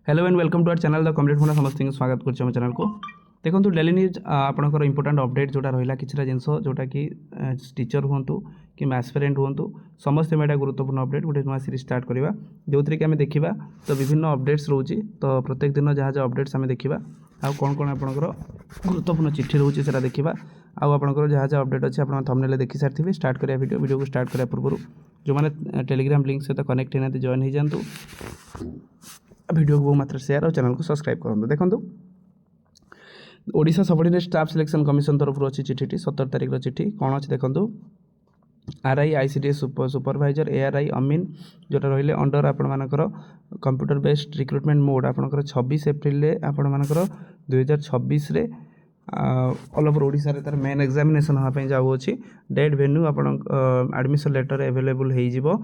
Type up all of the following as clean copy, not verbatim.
Hello and welcome to our channel the complete phone समस्त स्वागत कर चैनल को देखो डेली न्यूज आपंकर इंपोर्टाट अपडेट जोटा रहा कि जिनस जोटा कि टीचर हूँ कि एस्पिरेंट हूँ समस्त में गुरुत्वपूर्ण अपडेट गोटे नुआ सीरीज स्टार्ट करवा जो थी कि आम देखा तो विभिन्न अपडेट्स रोचे तो प्रत्येक दिन जहाँ जहाँ अपडेट्स आम देखा आउ कौन कौन आपंकर गुरुत्वपूर्ण चिट्ठी रोचे से देखा आउ आपंकर जहाँ जहाँ अपडेट अच्छे आप थंबनेल देखी सारी स्टार्ट करा वीडियो को स्टार्ट करा पूर्व जो मैंने टेलीग्राम लिंक सहित कनेक्ट होना जॉइन हो जातु वीडियो को मात्र शेयर और चैनल को सब्सक्राइब करूँ। देखो Odisha subordinate staff selection commission तरफ अच्छी चिट्ठी 17 तारिख चिट्ठी कौन अच्छे देखो आरआई आईसीडीएस सुपरवाइजर एआरआई अमीन जोटा रही अंडर आपर कंप्यूटर बेस्ड रिक्रुटमेंट मोड आपंकर 26 एप्रिल आपर 2026 ऑल ओवर ओडिशा रे तार मेन एग्जामिनेशन होगा जाऊँगी डेट वेन्यू आप एडमिशन लेटर एवेलेबल हो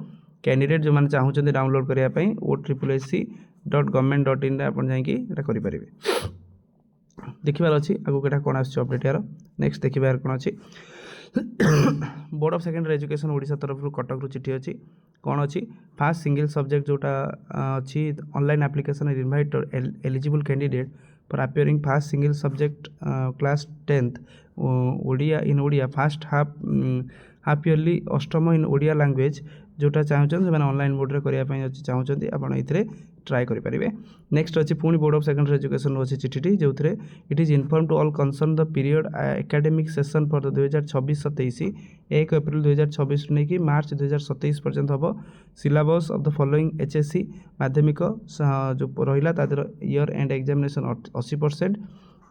कैंडिडेट जो मैंने चाहते डाउनलोड करने OSSC.government.in आप करेंगे देखिबार अच्छी आगे कटा कौन अपडेट यार नेक्स्ट देखिबार कौन अच्छी board of secondary education Odisha तरफ कटक चिट्ठी अच्छी कौन अच्छी फास्ट सिंगल सब्जेक्ट जोटा अच्छी online application invite eligible candidate for appearing fast single subject class 10th Odia in Odia fast half yearly अष्टम इन ओडिया लैंग्वेज जोटा चाहते से ऑनलाइन मोड रे करने चाहते आपड़ ये ट्राए करेंगे नेक्स्ट अच्छी पुणी बोर्ड ऑफ सेकेंडरी एजुकेशन अच्छी चिट्ठी जो it is inform to all concern the period academic session for 2026-27 1 April 2026 नहीं कि मार्च 2027 पर्यंत हम syllabus of the following HSC माध्यमिक जो रहा तादर ईयर एंड एग्जामिनेशन 80%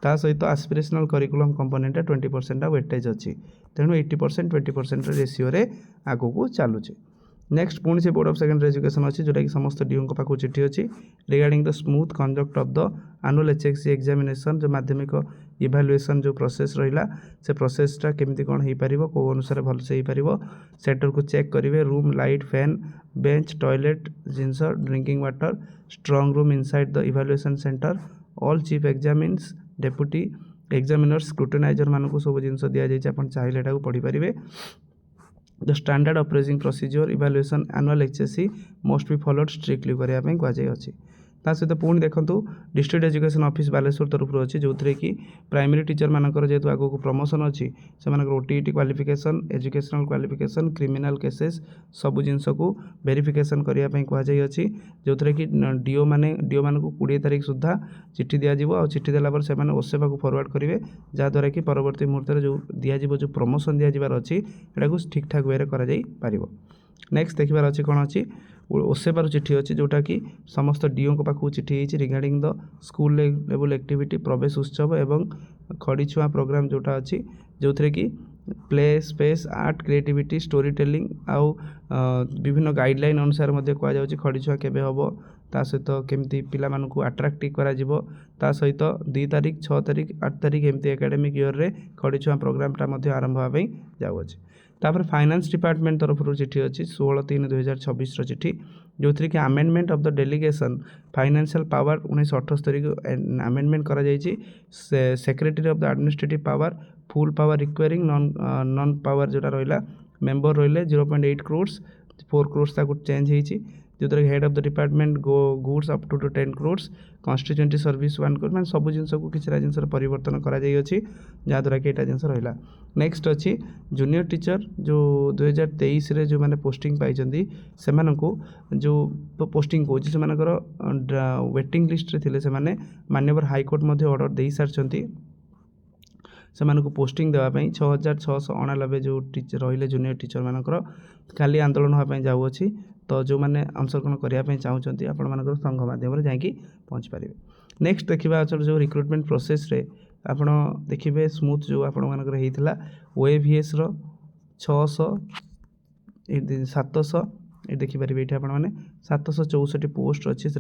ता सहित आस्पिरेशनल करिकुलम कंपोनेंट 20% वेटेज अच्छी तेणु 80% 20% रेसीओ आग को चलुचे नेक्स्ट पुणी से बोर्ड ऑफ सेकेंडरी एजुकेशन अच्छी जोटा कि समस्त डीओ पाक चिट्ठी अच्छी regarding the smooth conduct of the annual HSC examination जो माध्यमिक इवैल्यूएशन जो प्रोसेस रहा से प्रोसेसटा केमती कौन हो पार कौ अनुसार भलसे हो सेंटर को चेक करेंगे room light fan bench toilet genus drinking water स्ट्रंग room inside the evaluation centre all chief examines deputy examiners scrutiniser मानक सब जिन दि जाए आप चाहिए पढ़ी पारे the standard operating procedure evaluation annual HSC must be followed strictly करने कहुई ता सहित पुणी देखूँ डिस्ट्रिक्ट एजुकेशन ऑफिस बालेश्वर तरफ अच्छी जो थी कि प्राइमरी टीचर मानकर जेहेतु आगक प्रमोशन अच्छी से OTET qualification educational qualification criminal cases सबू जिनस को वेरिफिकेशन करने कहुई जो थी कि डीओ मान को 20 तारिख सुधा चिट्ठी दिज्व आ चिट्ठी देला से ओसेवा को फरवर्ड करेंगे जहाँद्वारा कि परवर्ती मुहूर्त जो दिज्व जो प्रमोशन दिजार अच्छी यहाँ ठीक ठाक वे कर नेक्स्ट देखिबार अच्छी कौन अच्छी ओसेबार चिट्ठी अच्छी जोटा कि समस्त डीओ पाखक चिट्ठी regarding the school level activity प्रवेश उत्सव एवं खड़ी छुआ प्रोग्राम जोटा अच्छी जो थी कि play space art creativity story telling आउ विभिन्न गाइडलाइन अनुसार कहुई खड़ी छुआ केबे हम ता सहित केमती पिला मानकु अट्राक्टिव करा जिवो ता सहित 2 तारिख 6 तारिख 8 तारिख एमती एकेडमिक ईयर रे खड़ी छुआ प्रोग्रामटा आरंभ होगा जाऊँगी तापर फाइनेंस डिपार्टमेंट तरफ चिट्ठी अच्छी 16/3/2026 चिट्ठी जो थी कि amendment of the delegation financial power 1978 को आमेंडमेंट करा जायछि secretary of the administrative power full power requiring non power जोटा रहा मेंबर रहिले 0.8 crores 4 crores ताकू चेंज होती जो head of the department goods up to 10 crores constituency service 1 crore मैं सब जिन को किसी जिन परिवर्तन कराद्वारा कि यहाँ जिन रहा नेक्स्ट अच्छी जूनियर टीचर जो 2023 रे जो मैंने पोस्टिंग पाई से जो पोस्टिंग कौन से वेटिंग लिस्ट रे थिले से माननीय हाईकोर्ट ऑर्डर दे सारी से पोस्टिंग देवाई 6689 जो टीचर रही जूनियर टीचर मानकर खाली आंदोलन होगापी जाऊँगी तो जो मैंने अंशग्रहण करने चाहते आपण संघ मध्यम जाकि पहुँची पारे नेक्स्ट देखा जो रिक्रुटमेंट प्रोसेस रे आप देखिए स्मूथ जो आपर होता OAVS 600 700 ये देखिपारे ये आपने 764 पोस्ट अच्छी से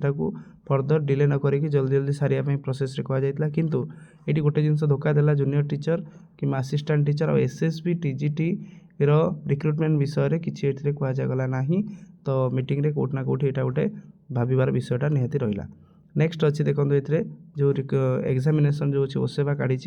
फर्दर डिले न करी जल्दी जल्दी सारे प्रोसेस कहुई किंतु ये गोटे जिन धोखा देला जूनियर टीचर कि असिस्टेंट टीचर और SSB TGT रिक्रुटमेंट विषय में किसी कहगला ना तो मीटिंग रे कोट ना कोट यहाँ गोटे भाविबार विषयटा निहाती रहा नेक्स्ट अच्छी देखो ये जो एग्जामिनेशन जो अच्छी ओसेवा काढ़ी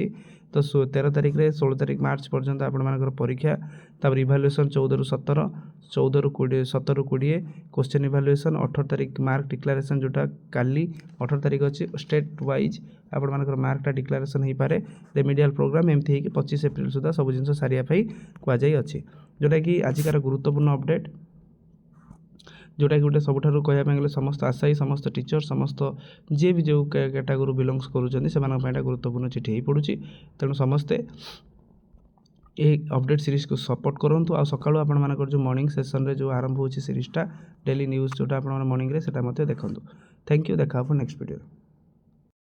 तो 13 तारिख रे 16 तारिख मार्च पर्यंत आपर परीक्षा तापर इभालुएसन 14 ରୁ 17 14 ରୁ 20 17 ରୁ 20 क्वेश्चन इभालुएसन 18 तारिख मार्क डिक्लारेशन जोटा काली 18 तारिख अच्छी स्टेट वाइज आपर मार्कटा डिक्लारेशन हो पारे रेमेडियल प्रोग्राम एमती हो 25 एप्रिल सुधा सब जिन सारिया कहुई अच्छी जोटा कि आजिकार गुरुत्वपूर्ण अपडेट जोटा कि गोटे सबुठ कहवाई गले समस्त आशायी समस्त टीचर समस्त जी भी जो कैटेगोरी बिलंग्स करूँ गुरुत्वपूर्ण चिठी हो पड़ुची तेणु समस्ते ये अपडेट सीरीज को सपोर्ट करूँ आ सकाळु आपण जो मॉर्निंग सेशन रे जो आरंभ हो सीरीजटा डेली न्यूज जोटा आप मॉर्निंग रे सेटा देखो थैंक यू देखा नेक्स्ट वीडियो।